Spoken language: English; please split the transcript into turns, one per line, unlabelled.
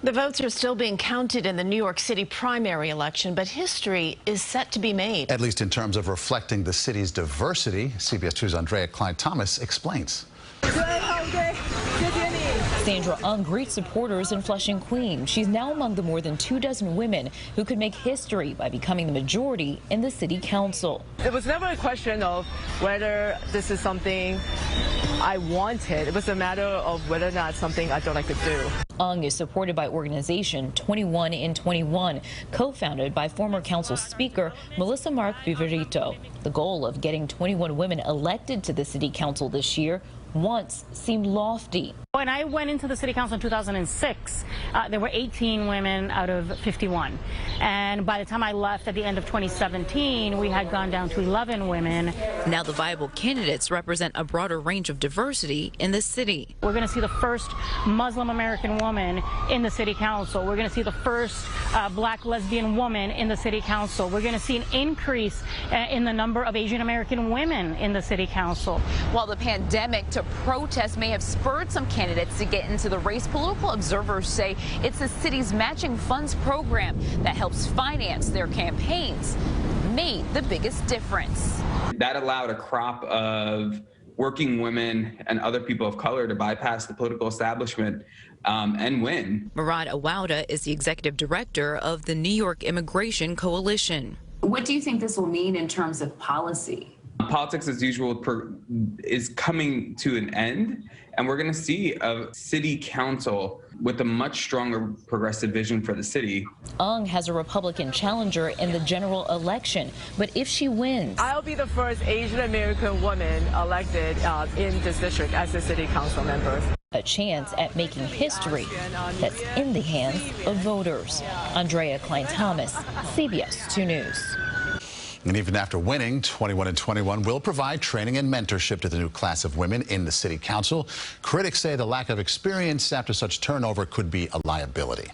The votes are still being counted in the New York City primary election, but history is set to be made.
At least in terms of reflecting the city's diversity, CBS 2's Aundrea Cline-Thomas explains.
Sandra Ung greets supporters in Flushing, Queens. She's now among the more than 24 women who could make history by becoming the majority in the city council.
It was never a question of whether this is something I wanted. It was a matter of whether or not something I felt I could do.
Ung is supported by organization 21 in 21, co-founded by former council speaker Melissa Mark Viverito. The goal of getting 21 women elected to the city council this year once seemed lofty.
When I went into the city council in 2006, there were 18 women out of 51. And by the time I left at the end of 2017, we had gone down to 11 women.
Now the viable candidates represent a broader range of diversity in the city.
We're going to see the first Muslim American woman in the city council. We're going to see the first black lesbian woman in the city council. We're going to see an increase in the number of Asian American women in the city council.
While the pandemic to protest may have spurred some candidates to get into the race, political observers say it's the city's matching funds program that helps finance their campaigns made the biggest difference.
That allowed a crop of working women and other people of color to bypass the political establishment and win.
Murad Awauda is the executive director of the New York Immigration Coalition.
What do you think this will mean in terms of policy?
Politics as usual is coming to an end, and we're going to see a city council with a much stronger progressive vision for the city.
Ung has a Republican challenger in the general election, but if she wins,
I'll be the first Asian American woman elected in this district as a city council member.
A chance at making history that's in the hands of voters. Aundrea Cline-Thomas, CBS 2 News.
And even after winning, 21 in 21 will provide training and mentorship to the new class of women in the city council. Critics say the lack of experience after such turnover could be a liability.